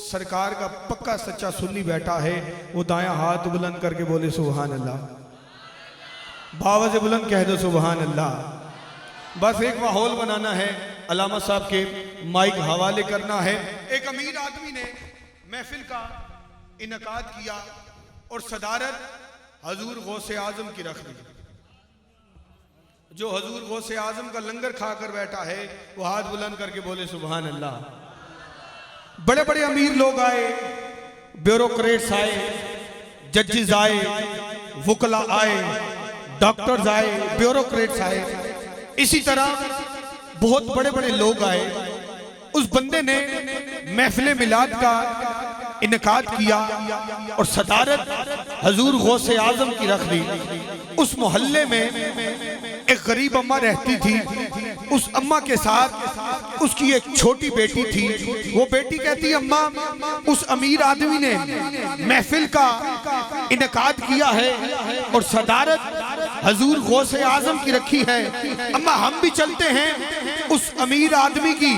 सरकार का पक्का सच्चा सुन्नी बैठा है, वो दायां हाथ बुलंद करके बोले सुभान अल्लाह, बावज बुलंद कह दो सुभान अल्लाह। बस एक माहौल बनाना है, अलामा साहब के माइक हवाले करना है। एक अमीर आदमी ने महफिल का इनकाद किया और सदारत हजूर गौसे आजम की रख दी। जो हजूर गौसे आजम का लंगर खाकर बैठा है वो हाथ बुलंद करके बोले सुभान अल्लाह। बड़े बड़े अमीर लोग आए, ब्यूरोक्रेट्स आए, जजेस आए, वकला आए, डॉक्टर्स आए, ब्यूरोक्रेट्स आए, इसी तरह बहुत बड़े बड़े लोग आए। उस बंदे ने महफिल मिलाद का इनकाद किया और सदारत हजूर गौसे आजम की रख दी। उस मोहल्ले में एक गरीब अम्मा रहती थी, उस अम्मा के साथ उसकी एक छोटी बेटी थी। वो बेटी कहती, अम्मा उस अमीर आदमी ने महफिल का इनकाद किया है और सदारत हजूर गौसे आजम की रखी है, अम्मा हम भी चलते हैं, उस अमीर आदमी की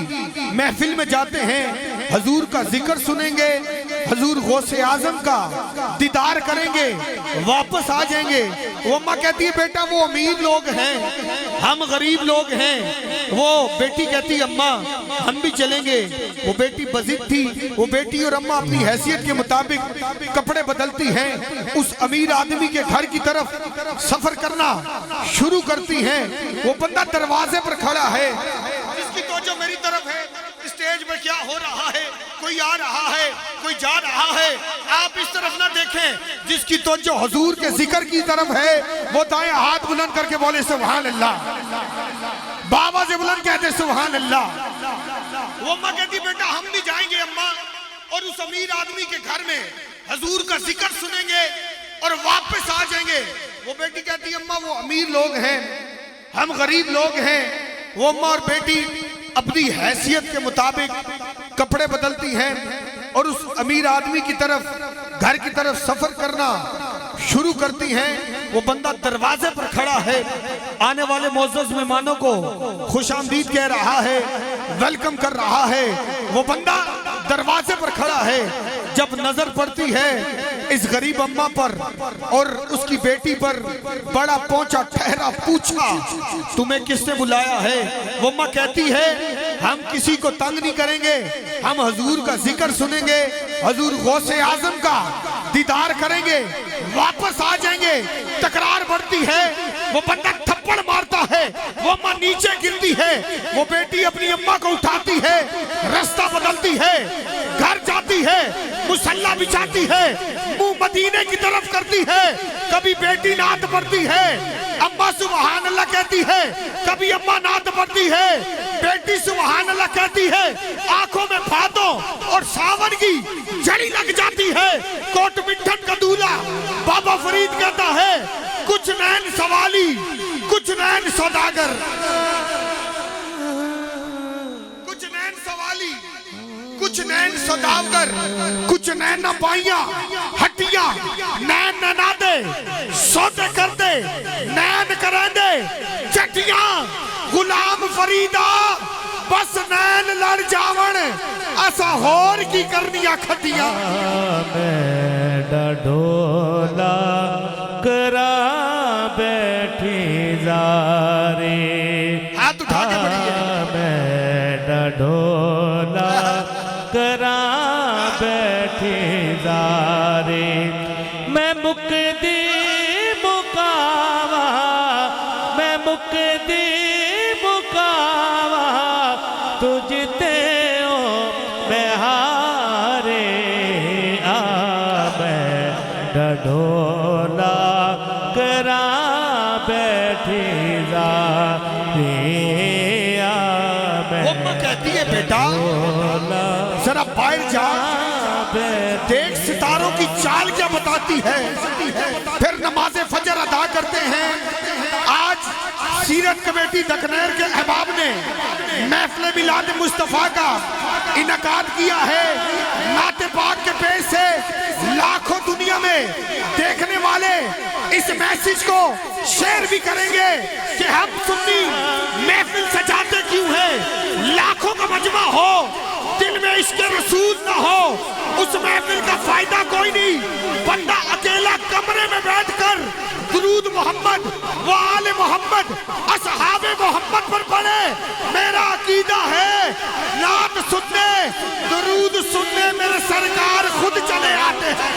महफिल में जाते हैं, हजूर का जिक्र सुनेंगे, हजूर गौसे आजम का दीदार करेंगे, वापस आ जाएंगे। वो अम्मा कहती है, बेटा वो अमीर लोग हैं, हम गरीब लोग हैं। वो बेटी कहती, अम्मा हम भी चलेंगे। वो बेटी बजिद थी, वो बेटी और अम्मा अपनी हैसियत के मुताबिक कपड़े बदलती हैं, उस अमीर आदमी के घर की तरफ सफर करना शुरू करती हैं। वो बंदा दरवाजे पर खड़ा है, जिसकी तवज्जो मेरी तरफ है, स्टेज में क्या हो रहा है, कोई आ रहा है, कोई जा रहा है, आप इस तरफ ना देखें। जिसकी तवज्जो हुजूर के जिक्र की तरफ है, वो दाएं हाथ बुलंद करके बोले सुभान अल्लाह, बाबा से बुलंद कहते सुभान अल्लाह। वो अम्मा कहती, बेटा हम भी जाएंगे अम्मा, और उस अमीर आदमी के घर में हुजूर का जिक्र सुनेंगे और वापस आ जाएंगे। वो बेटी कहती, अम्मा वो अमीर लोग हैं, हम गरीब लोग हैं। वो अम्मा और बेटी अपनी हैसियत के मुताबिक कपड़े बदलती हैं और उस अमीर आदमी की तरफ घर की तरफ सफर करना शुरू करती हैं। वो बंदा दरवाजे पर खड़ा है, आने वाले मोअज़्ज़ज़ मेहमानों को खुशामदीद कह रहा है, वेलकम कर रहा है। वो बंदा दरवाजे पर खड़ा है, जब नजर पड़ती है इस गरीब अम्मा पर और उसकी बेटी पर, बड़ा पहुंचा ठहरा पूछा, तुम्हें किसने बुलाया है? वो अम्मा कहती है, हम किसी को तंग नहीं करेंगे, हम हजूर का जिक्र सुनेंगे, हजूर गौसे आजम का दीदार करेंगे, वापस आ जाएंगे। तकरार बढ़ती है, वो बंदा थप्पड़ मारता है, वो अम्मा नीचे गिरती है। वो बेटी अपनी अम्मा को उठाती है, रास्ता बदलती है, घर जाती है, मुसल्ला बिछाती है, मुंह मदीने की तरफ करती है। कभी बेटी नात पढ़ती है, अम्मा सुभान अल्लाह कहती है, कभी अम्मा नात पढ़ती है, बेटी सुभान अल्लाह कहती है। आंखों में फातों और सावन की जड़ी लग जाती है। कोट मिठन का दूल्हा बाबा फरीद कहता है, कुछ नैन सवाली कुछ नैन सौदागर, कुछ नैन सवाली कुछ नैन सौदागर, कुछ नैन पाइया हटिया, नैन ननादे सौदे करते, नैन करेंदे चटिया, गुलाम फरीदा बस नैन लड़ जावन, असा होर की करनिया खटिया। ढोला करा बैठी जारे, हाथ उठा के बढ़िए, ढोला करा बैठी जारे, मैं मुक्ति मुकावा, मैं मुक्ति मुकावा, तुझते ओ बिहारे, आ मैं ढोला करा बैठी जारे, कहती है बेटा जरा बाहर जा, देख सितारों की चाल क्या बताती है। फिर नमाज़े फजर अदा करते हैं। आज सीरत कमेटी दकनेर के अहबाब ने महफिल मिलाद मुस्तफ़ा का इनकाद किया है। नाते पाक के पेश से लाखों दुनिया में देखने वाले इस मैसेज को शेयर भी करेंगे कि हम सुन्नी महफिल सजाते क्यों हैं। लाखों का मजमा हो, दिल में इश्क़ रसूल न हो, मोहम्मद असहाबे मोहम्मद पर पड़े। मेरा अकीदा है नात सुनने दुरूद सुनने मेरे सरकार खुद चले आते हैं।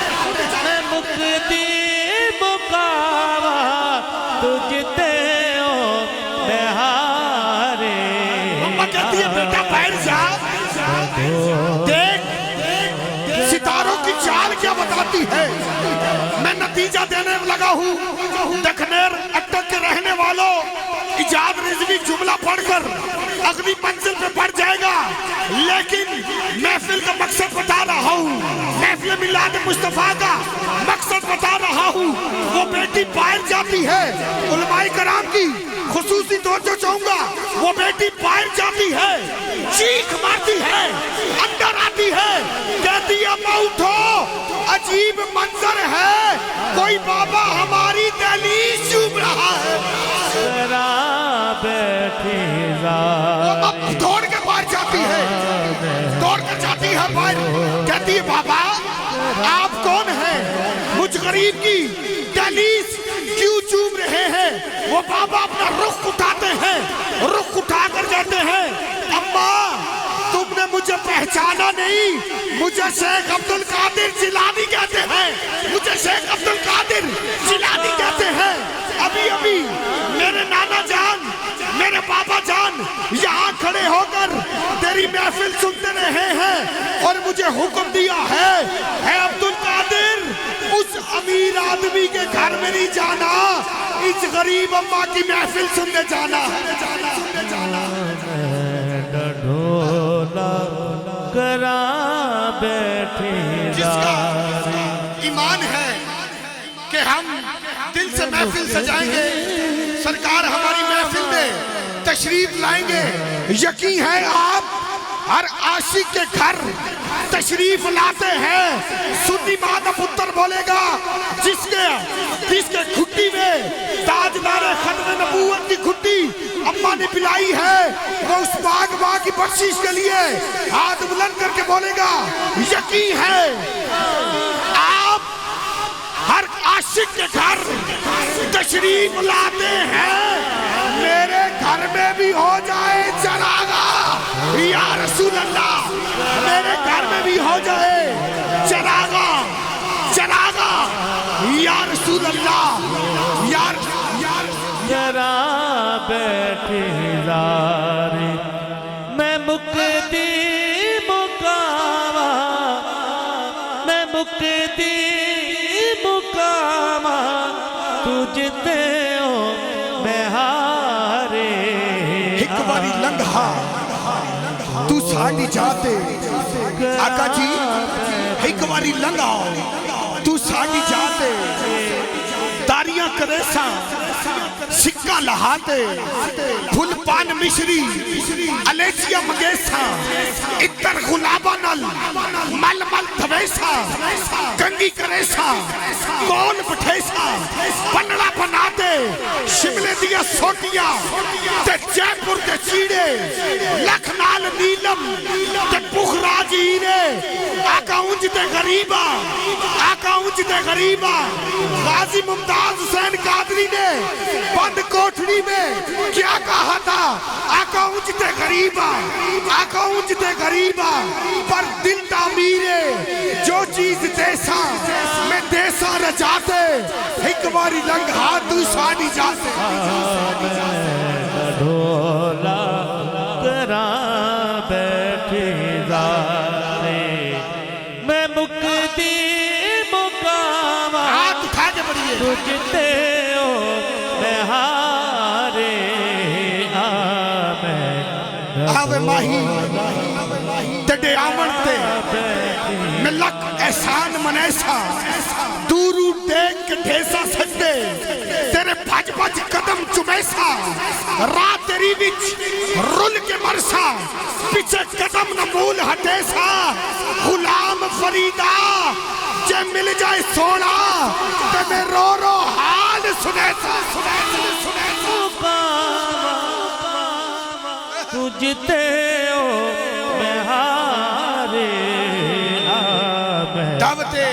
मैं मुक्ति मुकावा तुझते हो मैं हारे। अम्मा कहती है बेटा बैठ जा, देख सितारों की चाल क्या बताती है। मैं नतीजा देने लगा हूँ। दखनेर अटक के रहने वालों इजाद रिजवी जुमला पढ़कर अगली मंजिल पे बढ़ जाएगा, लेकिन महफिल का मकसद बता रहा हूँ। महफिल मिलाद मुस्तफा का मकसद बता रहा हूँ। वो बेटी बाहर जाती है, उलमाए कराम की खुसूसी तवज्जो चाहूंगा। वो बेटी बाहर जाती है, चीख मारती है, अंदर आती है, कहती है अम्मा उठो, अजीब मंजर है, कोई बाबा हमारी दहलीज चूम रहा है। दौड़ के बाहर जाती है, दौड़ के जाती है बाहर, कहती है बाबा आप कौन हैं, मुझ गरीब की दहलीज क्यों चूम रहे हैं। वो बाबा अपना रुख उठाते हैं, रुख उठाकर कहते हैं अम्मा तुमने मुझे पहचाना नहीं, मुझे शेख अब्दुल कादिर जिलानी कहते हैं, मुझे शेख अब्दुल कादिर जिलानी कहते हैं। अभी अभी मेरे नाना जान मेरे बाबा जान यहाँ खड़े होकर तेरी महफिल सुनते रहे हैं और मुझे हुक्म दिया है अब्दुल कादिर उस अमीर आदमी के घर में नहीं जाना, इस गरीब अम्मा की महफिल सुनने जाना है। करा बैठे जिसका ईमान है कि हम दिल से महफिल सजाएंगे, सरकार हमारी महफिल में तशरीफ लाएंगे। यकीन है आप हर आशिक के घर तशरीफ लाते हैं। सुन्नी माँ का पुत्र बोलेगा जिसके खुट्टी में ताजदार खत्म नबूवत की खुट्टी अम्मा ने पिलाई है, वो उस पाक माँ की बख्शिश के लिए हाथ बुलंद करके बोलेगा यकीन है आप हर आशिक के घर तशरीफ लाते हैं। मेरे घर में भी हो जाए चरागा या रसूल अल्लाह, मेरे घर में भी हो जाए चरागा चरागा या रसूल अल्लाह। यार जरा बैठे जारे मैं मुक्ति मुकामा, मैं मुक्ति मुकामा तुझते हो मैं हारे। एक बारी लंघा तू साड़ी जाते आका जी, एक बारी लंघाओ तू साड़ी जाते, तारियां करेसा सिक्का लहाते, फुल पान मिश्री अलेचिया मंगेसा, इतर गुलाबा नल मल मल धवेसा, कंगी करेसा कौन बठेसा, पन्नड़ा बनाते शिमले दिया सोटिया ते जयपुर के चीड़े, लखनाल नीलम ते पुखराज हीरे। आका उंजते गरीबा, आका उंजते गरीबा। गाजी मुमताज हुसैन कादरी ने बंद कोठरी में क्या कहा था, आका उंजते गरीबा, आका उंजते गरीबा, पर दिल तामीरे जो चीज देसा मैं देसा न जाते, एक बारी लंघा तू साड़ी जाते। ढोला करा बैठे जारे मैं मुक्ति मुकामा, हाथ उठा के बढ़िए तुझते हो मैं हारे। आवे माही तेरे आमन ते मैं लक एहसान मनैसा, दूरू देख के ढेसा सजदे तेरे भज भज कदम चुमैसा, रात तेरी बिच रुल के मरसा, पीछे कदम न मूल हटेसा। गुलाम फरीदा जे मिल जाए सोना ते मैं रो रो हाल सुनैसा। तुझते हो मैं हारे। दावते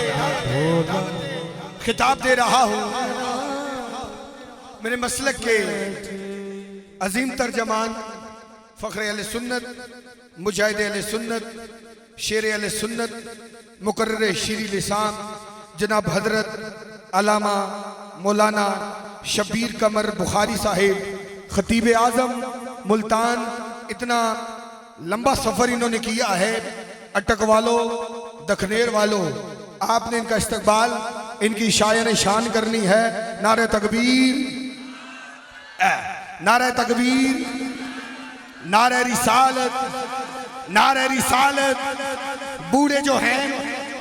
खिताब दे रहा हूँ मेरे मसलक के अजीम तर्जमान, फ़ख्र अहले सुन्नत, मुजाहिद अहले सुन्नत, शेर अहले सुन्नत, मुकर्रर शीरी लिसान जनाब हजरत अल्लामा मौलाना शब्बीर कमर बुखारी साहिब, खतीब आज़म मुल्तान। इतना लंबा सफ़र इन्होंने किया है। अटक वालों, दखनेर वालों, आपने इनका इस्तकबाल, इनकी शायन शान करनी है। नारे तकबीर, नारे तकबीर, नारे रिसालत, नारे रिसालत। बूढ़े जो हैं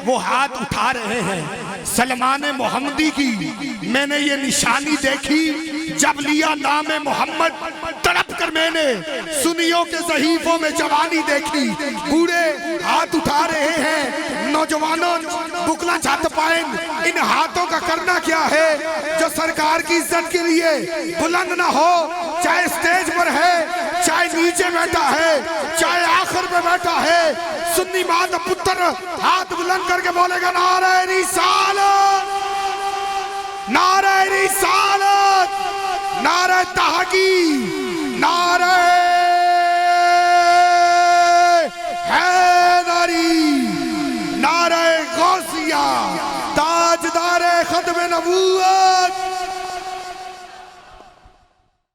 वो हाथ उठा रहे हैं। सलमान मोहम्मदी की मैंने ये निशानी देखी जब लिया नाम मोहम्मद, तड़प कर मैंने सुनियों के सहीफों में जवानी देखी। बूढ़े हाथ उठा रहे हैं, नौजवानों बुकला छात पाएं। इन हाथों का करना क्या है जो सरकार की इज्जत के लिए बुलंद ना हो, चाहे स्टेज पर है, चाहे नीचे बैठा है, चाहे आखिर में बैठा है। सुन्नी मां का पुत्र हाथ बुलंद करके बोलेगा नारे रिसालत, नारे रिसालत, नारे तहकीक, नारे हैदरी, नारे गौसिया, ताजदारे खत्म नबूवत।